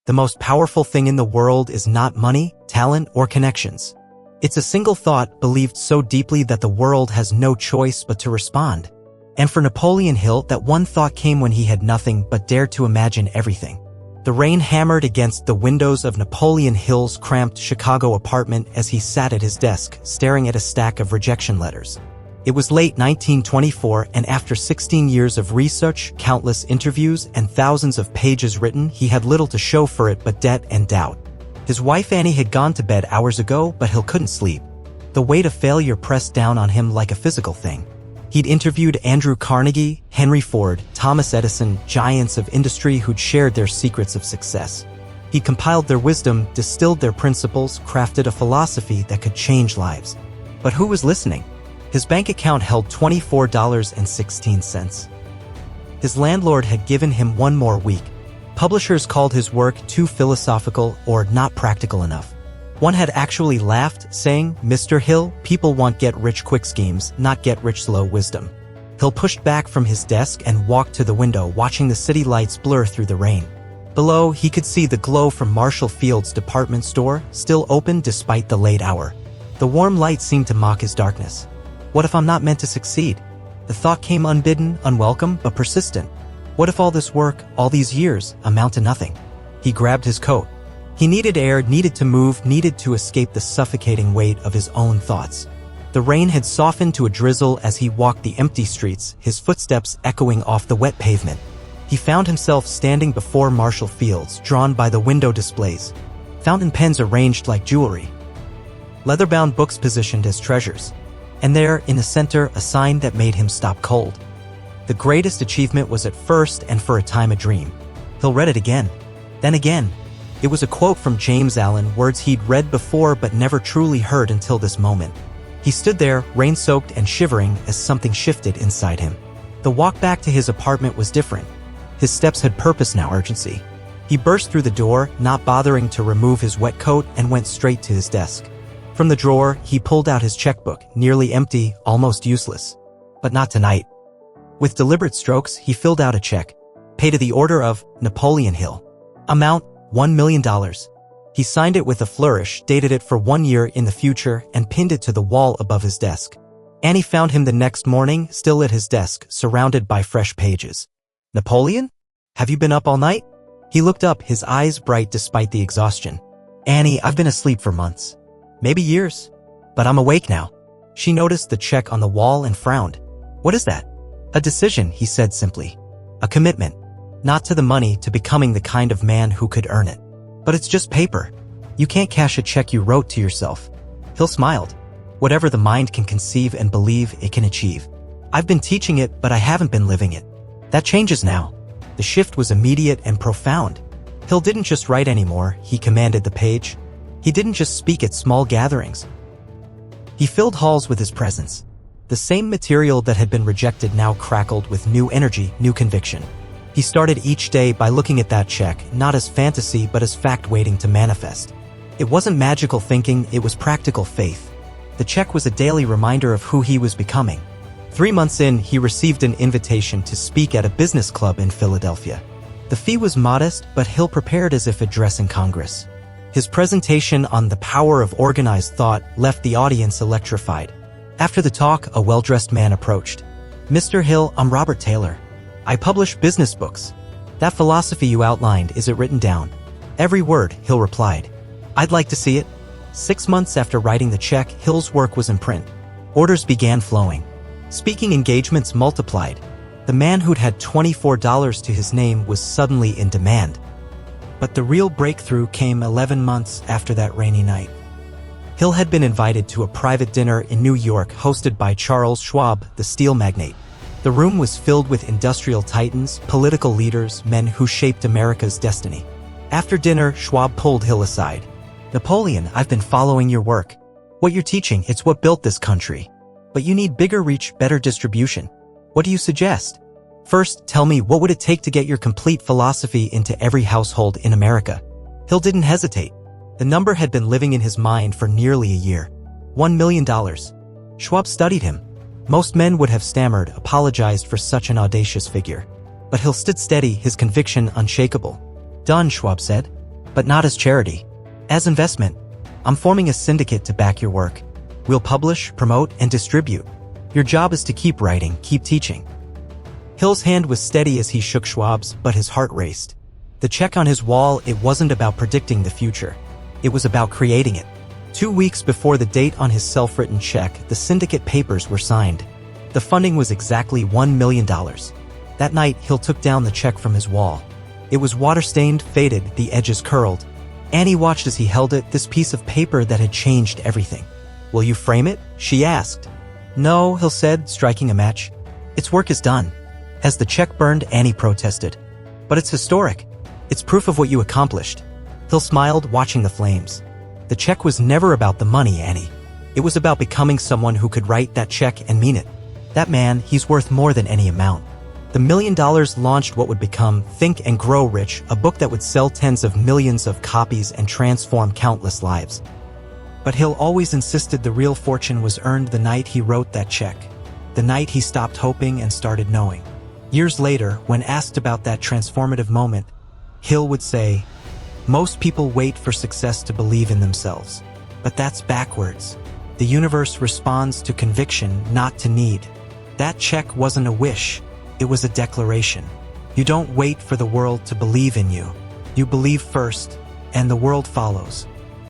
The most powerful thing in the world is not money, talent, or connections. It's a single thought believed so deeply that the world has no choice but to respond. And for Napoleon Hill, that one thought came when he had nothing but dared to imagine everything. The rain hammered against the windows of Napoleon Hill's cramped Chicago apartment as he sat at his desk, staring at a stack of rejection letters. It was late 1924, and after 16 years of research, countless interviews, and thousands of pages written, he had little to show for it but debt and doubt. His wife Annie had gone to bed hours ago, but Hill couldn't sleep. The weight of failure pressed down on him like a physical thing. He'd interviewed Andrew Carnegie, Henry Ford, Thomas Edison, giants of industry who'd shared their secrets of success. He'd compiled their wisdom, distilled their principles, crafted a philosophy that could change lives. But who was listening? His bank account held $24.16. His landlord had given him one more week. Publishers called his work too philosophical or not practical enough. One had actually laughed, saying, "Mr. Hill, people want get-rich-quick schemes, not get-rich-slow wisdom." Hill pushed back from his desk and walked to the window, watching the city lights blur through the rain. Below, he could see the glow from Marshall Field's department store, still open despite the late hour. The warm light seemed to mock his darkness. What if I'm not meant to succeed? The thought came unbidden, unwelcome, but persistent. What if all this work, all these years, amount to nothing? He grabbed his coat. He needed air, needed to move, needed to escape the suffocating weight of his own thoughts. The rain had softened to a drizzle as he walked the empty streets, his footsteps echoing off the wet pavement. He found himself standing before Marshall Field's, drawn by the window displays. Fountain pens arranged like jewelry. Leather-bound books positioned as treasures. And there, in the center, a sign that made him stop cold. The greatest achievement was at first and for a time a dream. Hill read it again. Then again. It was a quote from James Allen, words he'd read before but never truly heard until this moment. He stood there, rain-soaked and shivering, as something shifted inside him. The walk back to his apartment was different. His steps had purpose now, urgency. He burst through the door, not bothering to remove his wet coat, and went straight to his desk. From the drawer, he pulled out his checkbook, nearly empty, almost useless. But not tonight. With deliberate strokes, he filled out a check. Pay to the order of Napoleon Hill. Amount, $1 million. He signed it with a flourish, dated it for 1 year in the future, and pinned it to the wall above his desk. Annie found him the next morning, still at his desk, surrounded by fresh pages. "Napoleon? Have you been up all night?" He looked up, his eyes bright despite the exhaustion. "Annie, I've been asleep for months. Maybe years. But I'm awake now." She noticed the check on the wall and frowned. "What is that?" "A decision," he said simply. "A commitment. Not to the money, to becoming the kind of man who could earn it. But it's just paper. You can't cash a check you wrote to yourself." Hill smiled. "Whatever the mind can conceive and believe, it can achieve. I've been teaching it, but I haven't been living it. That changes now." The shift was immediate and profound. Hill didn't just write anymore, he commanded the page. He didn't just speak at small gatherings. He filled halls with his presence. The same material that had been rejected now crackled with new energy, new conviction. He started each day by looking at that check, not as fantasy but as fact waiting to manifest. It wasn't magical thinking, it was practical faith. The check was a daily reminder of who he was becoming. 3 months in, he received an invitation to speak at a business club in Philadelphia. The fee was modest, but Hill prepared as if addressing Congress. His presentation on the power of organized thought left the audience electrified. After the talk, a well-dressed man approached. "Mr. Hill, I'm Robert Taylor. I publish business books. That philosophy you outlined, is it written down?" "Every word," Hill replied. "I'd like to see it." 6 months after writing the check, Hill's work was in print. Orders began flowing. Speaking engagements multiplied. The man who'd had $24 to his name was suddenly in demand. But the real breakthrough came 11 months after that rainy night. Hill had been invited to a private dinner in New York hosted by Charles Schwab, the steel magnate. The room was filled with industrial titans, political leaders, men who shaped America's destiny. After dinner, Schwab pulled Hill aside. "Napoleon, I've been following your work. What you're teaching, it's what built this country. But you need bigger reach, better distribution. What do you suggest? First, tell me, what would it take to get your complete philosophy into every household in America?" Hill didn't hesitate. The number had been living in his mind for nearly a year. $1 million. Schwab studied him. Most men would have stammered, apologized for such an audacious figure. But Hill stood steady, his conviction unshakable. "Done," Schwab said. but not as charity. As investment. I'm forming a syndicate to back your work. We'll publish, promote, and distribute. Your job is to keep writing, keep teaching. Hill's hand was steady as he shook Schwab's, but his heart raced. The check on his wall, it wasn't about predicting the future. It was about creating it. 2 weeks before the date on his self-written check, the syndicate papers were signed. The funding was exactly $1 million. That night, Hill took down the check from his wall. It was water-stained, faded, the edges curled. Annie watched as he held it, this piece of paper that had changed everything. "Will you frame it?" she asked. "No," Hill said, striking a match. "Its work is done." As the check burned, Annie protested. "But it's historic. It's proof of what you accomplished." Hill smiled, watching the flames. "The check was never about the money, Annie. It was about becoming someone who could write that check and mean it. That man, he's worth more than any amount." The $1 million launched what would become Think and Grow Rich, a book that would sell tens of millions of copies and transform countless lives. But Hill always insisted the real fortune was earned the night he wrote that check, the night he stopped hoping and started knowing. Years later, when asked about that transformative moment, Hill would say, "Most people wait for success to believe in themselves. But that's backwards. The universe responds to conviction, not to need." That check wasn't a wish. It was a declaration. You don't wait for the world to believe in you. You believe first, and the world follows.